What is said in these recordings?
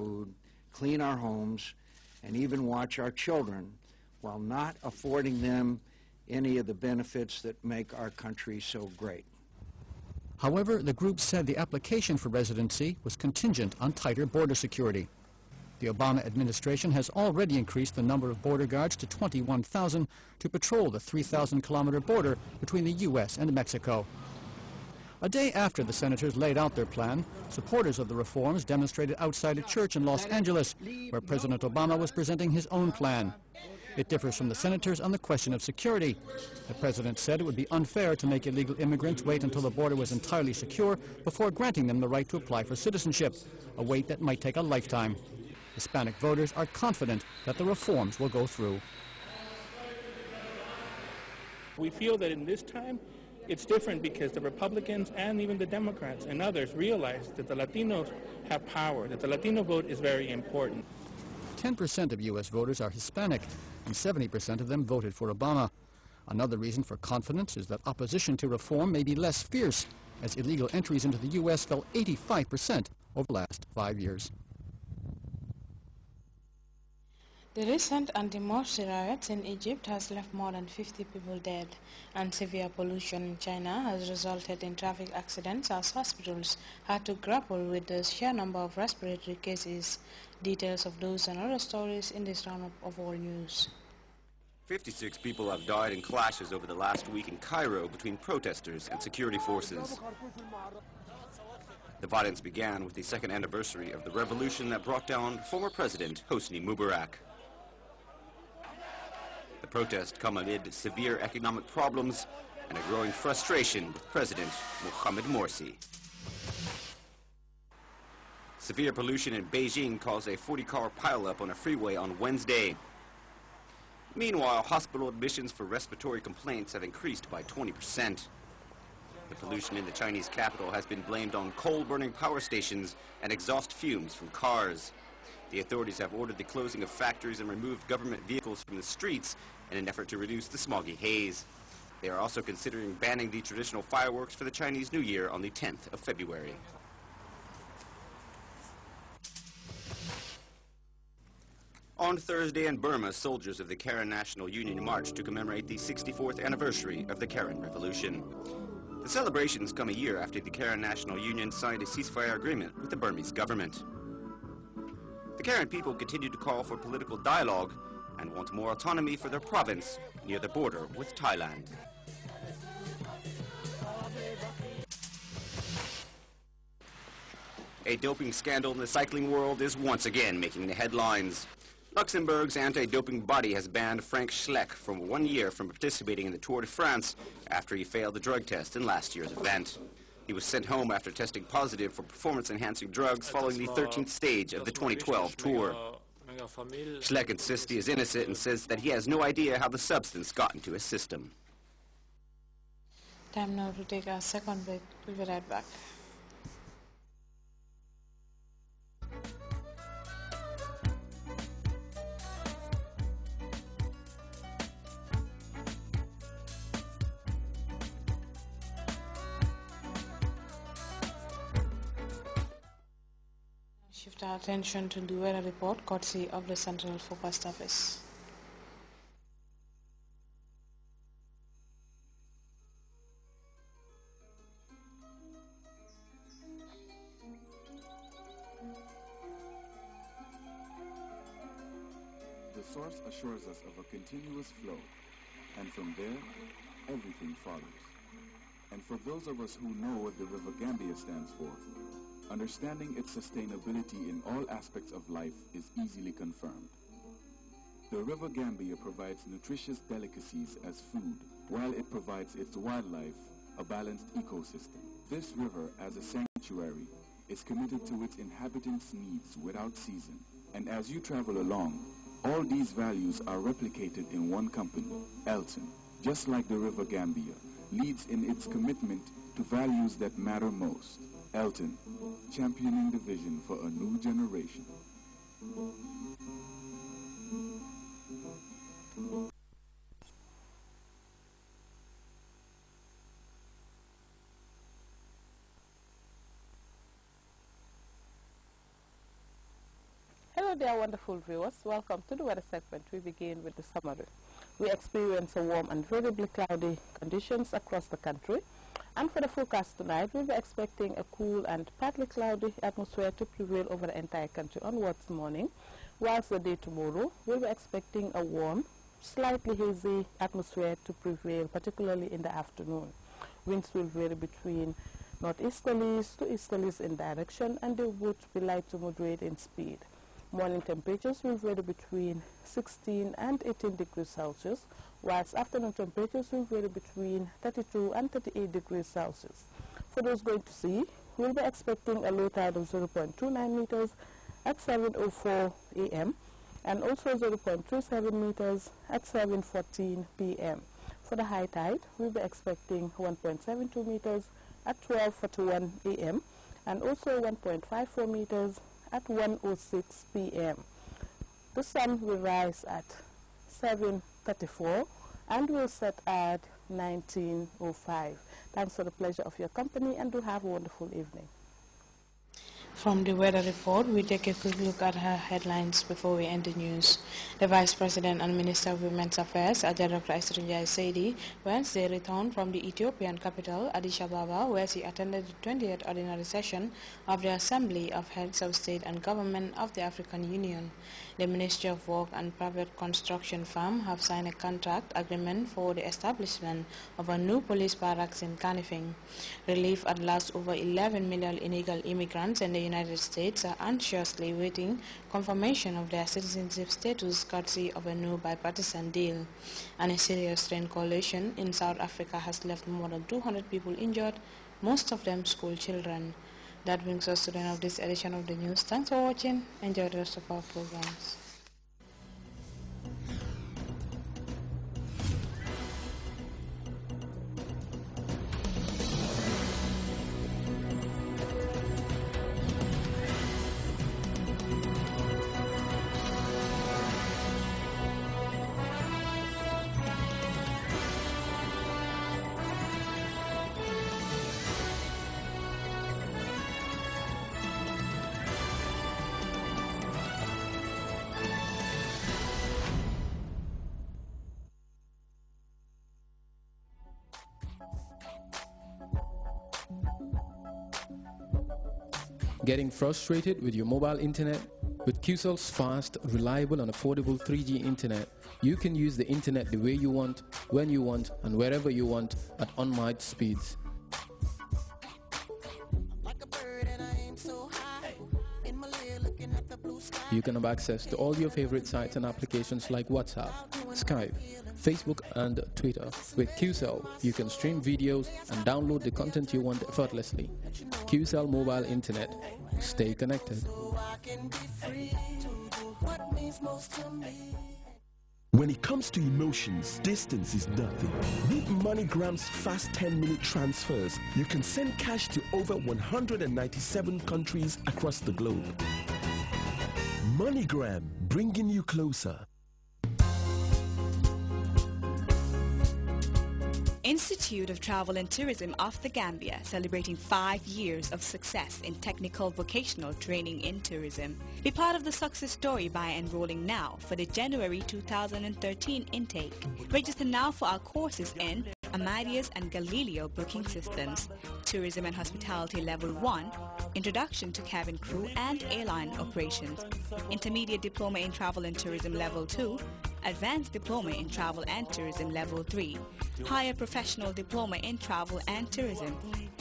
food, clean our homes, and even watch our children, while not affording them any of the benefits that make our country so great. However, the group said the application for residency was contingent on tighter border security. The Obama administration has already increased the number of border guards to 21,000 to patrol the 3,000-kilometer border between the U.S. and Mexico. A day after the senators laid out their plan, supporters of the reforms demonstrated outside a church in Los Angeles, where President Obama was presenting his own plan. It differs from the senators on the question of security. The president said it would be unfair to make illegal immigrants wait until the border was entirely secure before granting them the right to apply for citizenship, a wait that might take a lifetime. Hispanic voters are confident that the reforms will go through. We feel that in this time, it's different because the Republicans and even the Democrats and others realize that the Latinos have power, that the Latino vote is very important. 10% of U.S. voters are Hispanic, and 70% of them voted for Obama. Another reason for confidence is that opposition to reform may be less fierce, as illegal entries into the U.S. fell 85% over the last 5 years. The recent anti-Morsi riots in Egypt has left more than 50 people dead, and severe pollution in China has resulted in traffic accidents as hospitals had to grapple with the sheer number of respiratory cases. Details of those and other stories in this roundup of all news. 56 people have died in clashes over the last week in Cairo between protesters and security forces. The violence began with the second anniversary of the revolution that brought down former President Hosni Mubarak. The protests come amid severe economic problems and a growing frustration with President Mohamed Morsi. Severe pollution in Beijing caused a 40-car pileup on a freeway on Wednesday. Meanwhile, hospital admissions for respiratory complaints have increased by 20%. The pollution in the Chinese capital has been blamed on coal-burning power stations and exhaust fumes from cars. The authorities have ordered the closing of factories and removed government vehicles from the streets in an effort to reduce the smoggy haze. They are also considering banning the traditional fireworks for the Chinese New Year on the 10th of February. On Thursday in Burma, soldiers of the Karen National Union marched to commemorate the 64th anniversary of the Karen Revolution. The celebrations come a year after the Karen National Union signed a ceasefire agreement with the Burmese government. The Karen people continue to call for political dialogue and want more autonomy for their province near the border with Thailand. A doping scandal in the cycling world is once again making the headlines. Luxembourg's anti-doping body has banned Frank Schleck for 1 year from participating in the Tour de France after he failed the drug test in last year's event. He was sent home after testing positive for performance-enhancing drugs following the 13th stage of the 2012 Tour. Schleck insists he is innocent and says that he has no idea how the substance got into his system. Time now to take our second break. We'll be right back. Shift our attention to the weather report courtesy of the Central Forecast Office. The source assures us of a continuous flow, and from there, everything follows. And for those of us who know what the River Gambia stands for, understanding its sustainability in all aspects of life is easily confirmed. The River Gambia provides nutritious delicacies as food, while it provides its wildlife a balanced ecosystem. This river, as a sanctuary, is committed to its inhabitants' needs without season. And as you travel along, all these values are replicated in one company, Elton, just like the River Gambia, leads in its commitment to values that matter most. Elton, championing the vision for a new generation. Hello there, wonderful viewers. Welcome to the weather segment. We begin with the summary. We experience a warm and variably cloudy conditions across the country. And for the forecast tonight, we'll be expecting a cool and partly cloudy atmosphere to prevail over the entire country onwards morning, whilst the day tomorrow, we'll be expecting a warm, slightly hazy atmosphere to prevail, particularly in the afternoon. Winds will vary between northeasterlies to easterlies in direction, and they would be light to moderate in speed. Morning temperatures will vary between 16 and 18 degrees Celsius, whilst afternoon temperatures will vary between 32 and 38 degrees Celsius. For those going to sea, we'll be expecting a low tide of 0.29 meters at 7:04 a.m. and also 0.37 meters at 7:14 p.m. For the high tide, we'll be expecting 1.72 meters at 12:41 a.m. and also 1.54 meters at 1:06 p.m. The sun will rise at 7:34 and will set at 19:05. Thanks for the pleasure of your company, and do have a wonderful evening. From the weather report, we take a quick look at her headlines before we end the news. The Vice President and Minister of Women's Affairs, Dr. Esther Saidi, Wednesday returned from the Ethiopian capital, Addis Ababa, where she attended the 20th ordinary session of the Assembly of Heads of State and Government of the African Union. The Ministry of Work and private construction firm have signed a contract agreement for the establishment of a new police barracks in Kanifing. Relief at last, over 11 million illegal immigrants in the United States are anxiously waiting confirmation of their citizenship status courtesy of a new bipartisan deal. And a serious train collision in South Africa has left more than 200 people injured, most of them school children. That brings us to the end of this edition of the news. Thanks for watching. Enjoy the rest of our programs. Getting frustrated with your mobile internet? With QCell's fast, reliable and affordable 3G internet, you can use the internet the way you want, when you want, and wherever you want at unmatched speeds. You can have access to all your favorite sites and applications like WhatsApp, Skype, Facebook and Twitter. With QCell, you can stream videos and download the content you want effortlessly. QCell Mobile Internet. Stay connected. When it comes to emotions, distance is nothing. With MoneyGram's fast 10-minute transfers, you can send cash to over 197 countries across the globe. MoneyGram, bringing you closer. Institute of Travel and Tourism of the Gambia, celebrating 5 years of success in technical vocational training in tourism. Be part of the success story by enrolling now for the January 2013 intake. Register now for our courses in Amadeus and Galileo booking systems, Tourism and Hospitality Level 1, Introduction to Cabin Crew and Airline Operations, Intermediate Diploma in Travel and Tourism Level 2, Advanced Diploma in Travel and Tourism Level 3, Higher Professional Diploma in Travel and Tourism,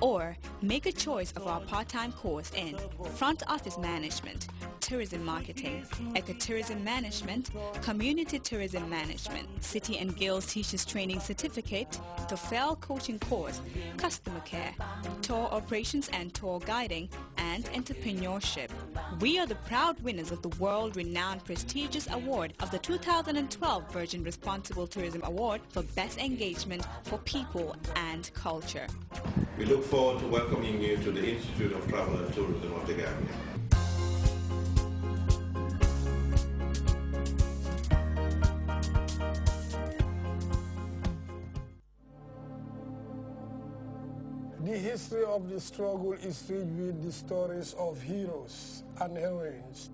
or make a choice of our part-time course in Front Office Management, Tourism Marketing, Ecotourism Management, Community Tourism Management, City and Guilds Teachers Training Certificate, TOEFL Coaching Course, Customer Care, Tour Operations and Tour Guiding, and Entrepreneurship. We are the proud winners of the world-renowned prestigious award of the 2012 Virgin Responsible Tourism Award for Best Engagement for People and Culture. We look forward to welcoming you to the Institute of Travel and Tourism of the Gambia. The history of the struggle is rich with the stories of heroes and heroines.